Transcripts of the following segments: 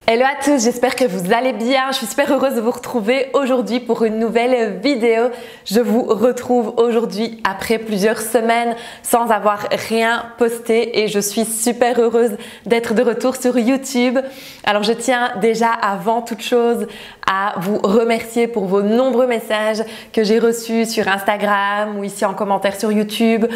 Hello à tous, j'espère que vous allez bien. Je suis super heureuse de vous retrouver aujourd'hui pour une nouvelle vidéo. Je vous retrouve aujourd'hui après plusieurs semaines sans avoir rien posté et je suis super heureuse d'être de retour sur YouTube. Alors je tiens déjà avant toute chose à vous remercier pour vos nombreux messages que j'ai reçus sur Instagram ou ici en commentaire sur YouTube,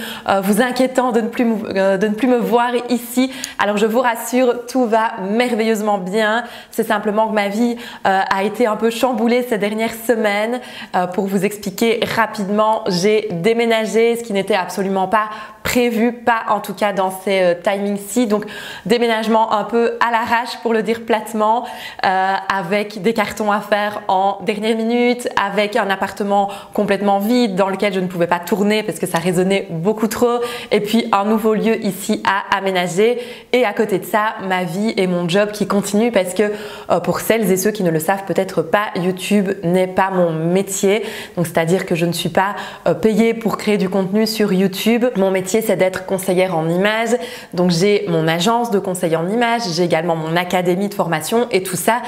vous inquiétant de ne plus me voir ici. Alors je vous rassure, tout va merveilleusement bien. C'est simplement que ma vie a été un peu chamboulée ces dernières semaines. Pour vous expliquer rapidement, j'ai déménagé, ce qui n'était absolument pas prévu, pas en tout cas dans ces timings-ci. Donc déménagement un peu à l'arrache pour le dire platement, avec des cartons à faire en dernière minute, avec un appartement complètement vide dans lequel je ne pouvais pas tourner parce que ça résonnait beaucoup trop, et puis un nouveau lieu ici à aménager, et à côté de ça ma vie et mon job qui continuent parce que pour celles et ceux qui ne le savent peut-être pas, YouTube n'est pas mon métier. Donc c'est-à-dire que je ne suis pas payée pour créer du contenu sur YouTube. Mon métier c'est d'être conseillère en images. Donc j'ai mon agence de conseil en images, j'ai également mon académie de formation, et tout ça,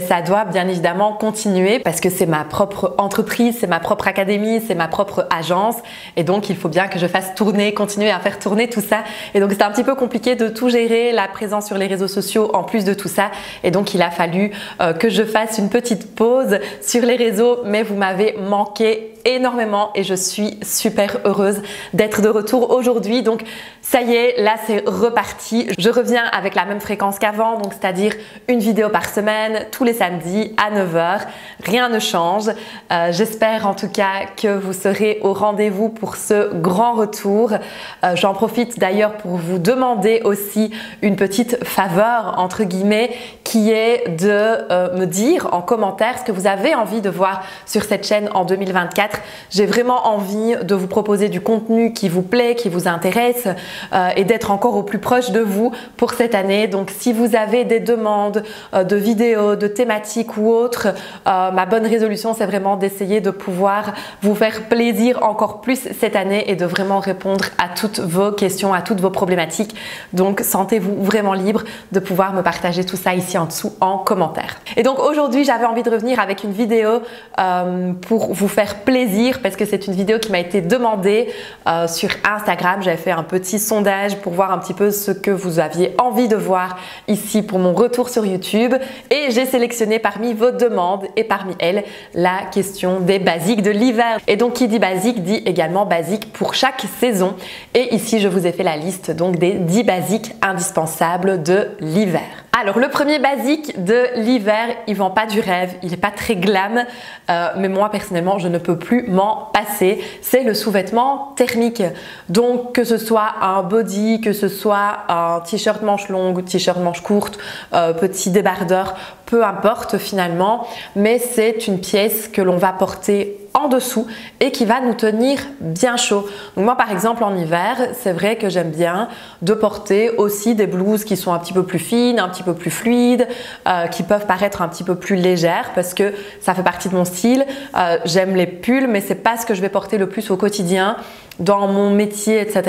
ça doit bien évidemment continuer parce que c'est ma propre entreprise, c'est ma propre académie, c'est ma propre agence, et donc il faut bien que je fasse tourner, continuer à faire tourner tout ça. Et donc c'est un petit peu compliqué de tout gérer, la présence sur les réseaux sociaux en plus de tout ça. Et donc il a fallu que je fasse une petite pause sur les réseaux, mais vous m'avez manqué énormément et je suis super heureuse d'être de retour aujourd'hui. Donc ça y est, là c'est reparti. Je reviens avec la même fréquence qu'avant, donc c'est-à-dire une vidéo par semaine tous les samedis à 9 h. Rien ne change. J'espère en tout cas que vous serez au rendez-vous pour ce grand retour. J'en profite d'ailleurs pour vous demander aussi une petite faveur entre guillemets, qui est de me dire en commentaire ce que vous avez envie de voir sur cette chaîne en 2024. J'ai vraiment envie de vous proposer du contenu qui vous plaît, qui vous intéresse, et d'être encore au plus proche de vous pour cette année. Donc si vous avez des demandes de vidéos, de thématiques ou autres, ma bonne résolution c'est vraiment d'essayer de pouvoir vous faire plaisir encore plus cette année et de vraiment répondre à toutes vos questions, à toutes vos problématiques. Donc sentez-vous vraiment libre de pouvoir me partager tout ça ici en dessous en commentaire. Et donc aujourd'hui j'avais envie de revenir avec une vidéo pour vous faire plaisir, parce que c'est une vidéo qui m'a été demandée sur Instagram. J'avais fait un petit sondage pour voir un petit peu ce que vous aviez envie de voir ici pour mon retour sur YouTube, et j'ai sélectionné parmi vos demandes et parmi elles la question des basiques de l'hiver. Et donc qui dit basique dit également basique pour chaque saison, et ici je vous ai fait la liste donc des 10 basiques indispensables de l'hiver. Alors le premier basique de l'hiver, il vend pas du rêve, il n'est pas très glam, mais moi personnellement je ne peux plus m'en passer, c'est le sous-vêtement thermique. Donc que ce soit un body, que ce soit un t-shirt manche longue, t-shirt manche courte, petit débardeur, peu importe finalement, mais c'est une pièce que l'on va porter en dessous et qui va nous tenir bien chaud. Donc moi par exemple en hiver, c'est vrai que j'aime bien de porter aussi des blouses qui sont un petit peu plus fines, un petit peu plus fluides, qui peuvent paraître un petit peu plus légères parce que ça fait partie de mon style. J'aime les pulls, mais c'est pas ce que je vais porter le plus au quotidien. Dans mon métier, etc.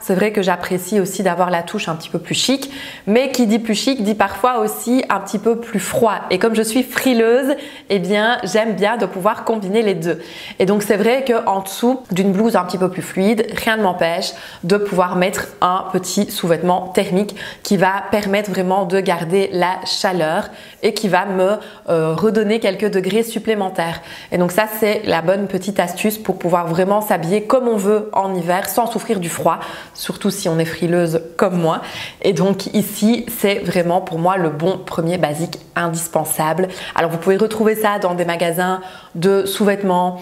C'est vrai que j'apprécie aussi d'avoir la touche un petit peu plus chic, mais qui dit plus chic dit parfois aussi un petit peu plus froid. Et comme je suis frileuse, eh bien j'aime bien de pouvoir combiner les deux. Et donc c'est vrai qu'en dessous d'une blouse un petit peu plus fluide, rien ne m'empêche de pouvoir mettre un petit sous-vêtement thermique qui va permettre vraiment de garder la chaleur et qui va me redonner quelques degrés supplémentaires. Et donc ça c'est la bonne petite astuce pour pouvoir vraiment s'habiller comme on veut en hiver sans souffrir du froid, surtout si on est frileuse comme moi. Et donc ici c'est vraiment pour moi le bon premier basique indispensable. Alors vous pouvez retrouver ça dans des magasins de sous-vêtements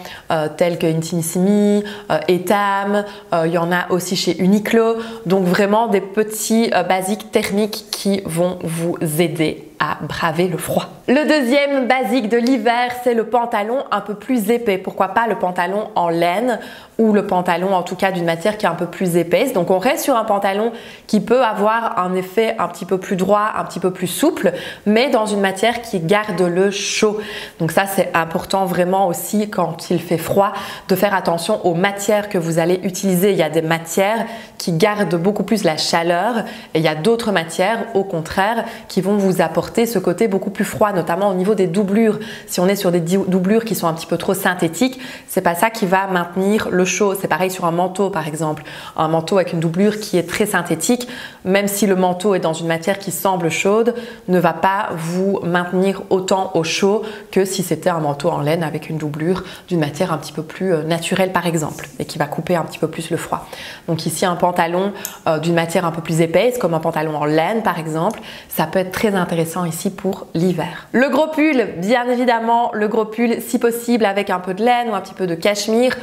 tels que Intimissimi, Etam, il y en a aussi chez Uniqlo. Donc vraiment des petits basiques thermiques qui vont vous aider à braver le froid. Le deuxième basique de l'hiver, c'est le pantalon un peu plus épais. Pourquoi pas le pantalon en laine ou le pantalon en tout cas d'une matière qui est un peu plus épaisse. Donc on reste sur un pantalon qui peut avoir un effet un petit peu plus droit, un petit peu plus souple, mais dans une matière qui garde le chaud. Donc ça c'est important vraiment aussi quand il fait froid de faire attention aux matières que vous allez utiliser. Il y a des matières qui gardent beaucoup plus la chaleur et il y a d'autres matières au contraire qui vont vous apporter apporter ce côté beaucoup plus froid, notamment au niveau des doublures. Si on est sur des doublures qui sont un petit peu trop synthétiques, c'est pas ça qui va maintenir le chaud. C'est pareil sur un manteau par exemple. Un manteau avec une doublure qui est très synthétique, même si le manteau est dans une matière qui semble chaude, ne va pas vous maintenir autant au chaud que si c'était un manteau en laine avec une doublure d'une matière un petit peu plus naturelle par exemple, et qui va couper un petit peu plus le froid. Donc ici un pantalon d'une matière un peu plus épaisse, comme un pantalon en laine par exemple, ça peut être très intéressant ici pour l'hiver. Le gros pull, bien évidemment, le gros pull si possible avec un peu de laine ou un petit peu de cachemire.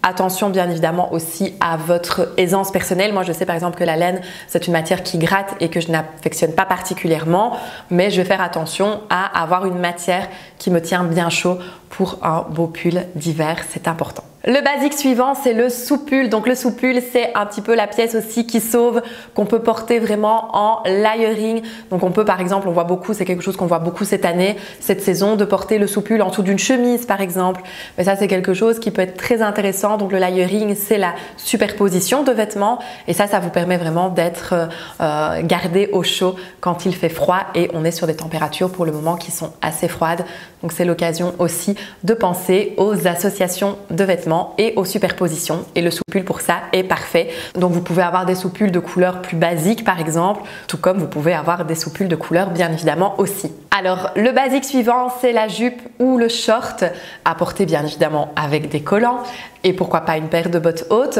Attention bien évidemment aussi à votre aisance personnelle. Moi je sais par exemple que la laine c'est une matière qui gratte et que je n'affectionne pas particulièrement, mais je vais faire attention à avoir une matière qui me tient bien chaud pour un beau pull d'hiver, c'est important. Le basique suivant, c'est le sous-pull. Donc le sous-pull, c'est un petit peu la pièce aussi qui sauve, qu'on peut porter vraiment en layering. Donc on peut par exemple, on voit beaucoup, c'est quelque chose qu'on voit beaucoup cette année, cette saison, de porter le sous-pull en dessous d'une chemise par exemple. Mais ça c'est quelque chose qui peut être très intéressant. Donc le layering, c'est la superposition de vêtements et ça vous permet vraiment d'être gardé au chaud quand il fait froid et on est sur des températures pour le moment qui sont assez froides. Donc c'est l'occasion aussi de penser aux associations de vêtements et aux superpositions et le sous-pull pour ça est parfait. Donc vous pouvez avoir des sous-pulls de couleurs plus basiques par exemple, tout comme vous pouvez avoir des sous-pulls de couleurs bien évidemment aussi. Alors le basique suivant, c'est la jupe ou le short à porter bien évidemment avec des collants et pourquoi pas une paire de bottes hautes.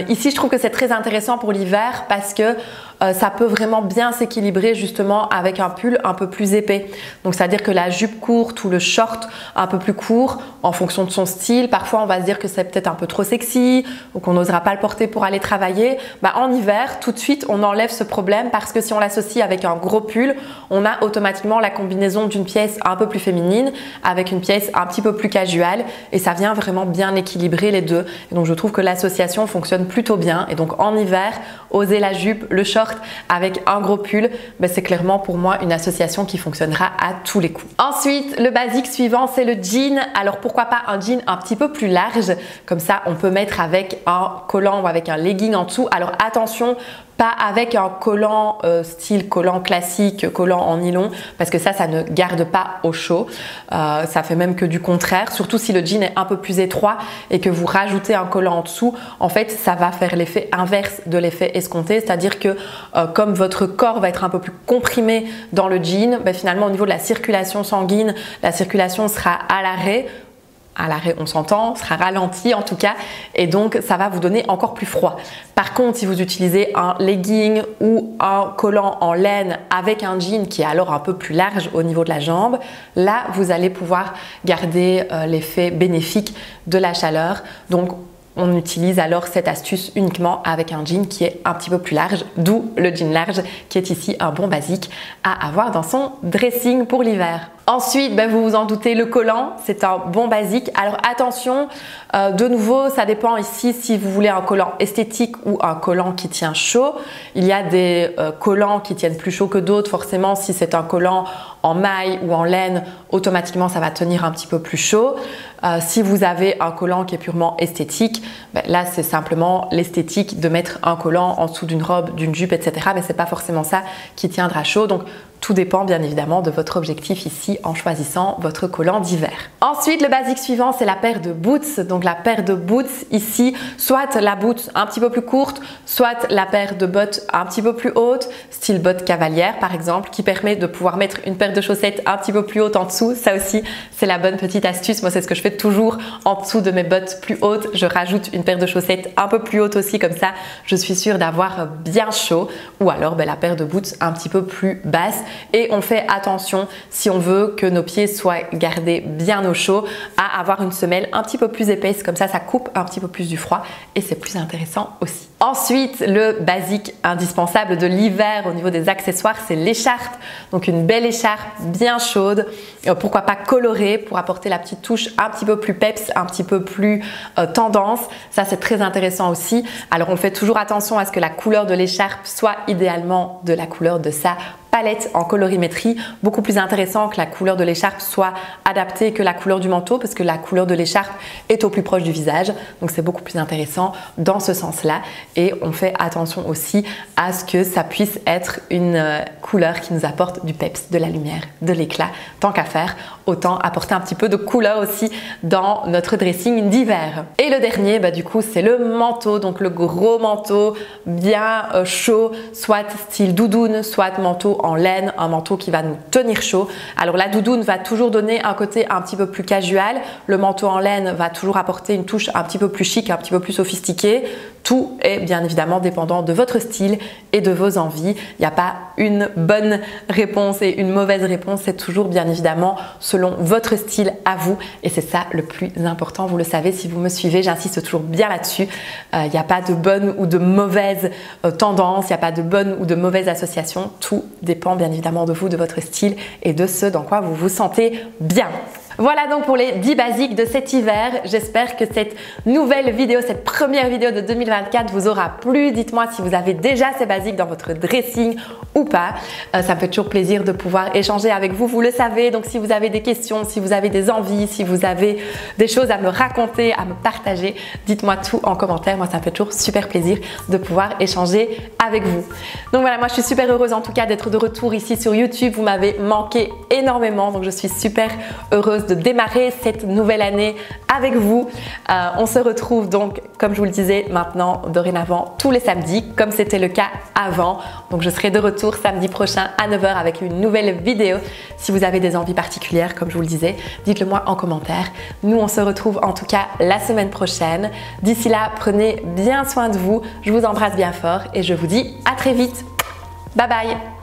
Ici je trouve que c'est très intéressant pour l'hiver parce que ça peut vraiment bien s'équilibrer justement avec un pull un peu plus épais. Donc c'est à dire que la jupe courte ou le short un peu plus court en fonction de son style, parfois on va se dire que c'est peut-être un peu trop sexy ou qu'on n'osera pas le porter pour aller travailler. En hiver tout de suite on enlève ce problème parce que si on l'associe avec un gros pull, on a automatiquement la combinaison d'une pièce un peu plus féminine avec une pièce un petit peu plus casual et ça vient vraiment bien équilibrer les deux. Et donc je trouve que l'association fonctionne plutôt bien et donc en hiver, oser la jupe, le short avec un gros pull, c'est clairement pour moi une association qui fonctionnera à tous les coups. Ensuite, le basique suivant, c'est le jean. Alors pourquoi pas un jean un petit peu plus large, comme ça on peut mettre avec un collant ou avec un legging en dessous. Alors attention, pas avec un collant style collant classique, collant en nylon, parce que ça ne garde pas au chaud. Ça fait même que du contraire, surtout si le jean est un peu plus étroit et que vous rajoutez un collant en dessous, en fait ça va faire l'effet inverse de l'effet escompté, c'est-à-dire que comme votre corps va être un peu plus comprimé dans le jean, finalement au niveau de la circulation sanguine, la circulation sera à l'arrêt. À l'arrêt, on s'entend, sera ralenti en tout cas et donc ça va vous donner encore plus froid. Par contre, si vous utilisez un legging ou un collant en laine avec un jean qui est alors un peu plus large au niveau de la jambe, là vous allez pouvoir garder l'effet bénéfique de la chaleur. Donc on utilise alors cette astuce uniquement avec un jean qui est un petit peu plus large, d'où le jean large qui est ici un bon basique à avoir dans son dressing pour l'hiver. Ensuite, vous vous en doutez, le collant, c'est un bon basique. Alors attention, de nouveau, ça dépend ici si vous voulez un collant esthétique ou un collant qui tient chaud. Il y a des collants qui tiennent plus chaud que d'autres. Forcément, si c'est un collant en maille ou en laine, automatiquement, ça va tenir un petit peu plus chaud. Si vous avez un collant qui est purement esthétique, là, c'est simplement l'esthétique de mettre un collant en dessous d'une robe, d'une jupe, etc. Mais c'est pas forcément ça qui tiendra chaud. Donc, tout dépend bien évidemment de votre objectif ici en choisissant votre collant d'hiver. Ensuite, le basique suivant, c'est la paire de boots. Donc la paire de boots ici, soit la boot un petit peu plus courte, soit la paire de bottes un petit peu plus haute, style bottes cavalière par exemple, qui permet de pouvoir mettre une paire de chaussettes un petit peu plus haute en dessous. Ça aussi, c'est la bonne petite astuce. Moi, c'est ce que je fais toujours en dessous de mes bottes plus hautes. Je rajoute une paire de chaussettes un peu plus haute aussi, comme ça, je suis sûre d'avoir bien chaud. Ou alors la paire de boots un petit peu plus basse. Et on fait attention, si on veut que nos pieds soient gardés bien au chaud, à avoir une semelle un petit peu plus épaisse, comme ça coupe un petit peu plus du froid et c'est plus intéressant aussi. Ensuite, le basique indispensable de l'hiver au niveau des accessoires, c'est l'écharpe. Donc une belle écharpe bien chaude, pourquoi pas colorée pour apporter la petite touche un petit peu plus peps, un petit peu plus tendance. Ça, c'est très intéressant aussi. Alors on fait toujours attention à ce que la couleur de l'écharpe soit idéalement de la couleur de sa palette en colorimétrie, beaucoup plus intéressant que la couleur de l'écharpe soit adaptée que la couleur du manteau parce que la couleur de l'écharpe est au plus proche du visage, donc c'est beaucoup plus intéressant dans ce sens-là et on fait attention aussi à ce que ça puisse être une couleur qui nous apporte du peps, de la lumière, de l'éclat. Tant qu'à faire, autant apporter un petit peu de couleur aussi dans notre dressing d'hiver. Et le dernier, du coup, c'est le manteau, donc le gros manteau bien chaud, soit style doudoune, soit manteau en laine, un manteau qui va nous tenir chaud. Alors la doudoune va toujours donner un côté un petit peu plus casual, le manteau en laine va toujours apporter une touche un petit peu plus chic, un petit peu plus sophistiquée. Tout est bien évidemment dépendant de votre style et de vos envies. Il n'y a pas une bonne réponse et une mauvaise réponse, c'est toujours bien évidemment selon votre style à vous et c'est ça le plus important. Vous le savez si vous me suivez, j'insiste toujours bien là-dessus. Il n'y a pas de bonne ou de mauvaise tendance, il n'y a pas de bonne ou de mauvaise association. Tout dépend bien évidemment de vous, de votre style et de ce dans quoi vous vous sentez bien. Voilà donc pour les 10 basiques de cet hiver. J'espère que cette nouvelle vidéo, cette première vidéo de 2024 vous aura plu. Dites-moi si vous avez déjà ces basiques dans votre dressing ou pas. Ça me fait toujours plaisir de pouvoir échanger avec vous, vous le savez. Donc si vous avez des questions, si vous avez des envies, si vous avez des choses à me raconter, à me partager, dites-moi tout en commentaire. Moi, ça me fait toujours super plaisir de pouvoir échanger avec vous. Donc voilà, moi je suis super heureuse en tout cas d'être de retour ici sur YouTube. Vous m'avez manqué énormément, donc je suis super heureuse de démarrer cette nouvelle année avec vous. On se retrouve donc, comme je vous le disais, maintenant, dorénavant, tous les samedis, comme c'était le cas avant. Donc je serai de retour samedi prochain à 9 h avec une nouvelle vidéo. Si vous avez des envies particulières, comme je vous le disais, dites-le moi en commentaire. Nous, on se retrouve en tout cas la semaine prochaine. D'ici là, prenez bien soin de vous. Je vous embrasse bien fort et je vous dis à très vite. Bye bye!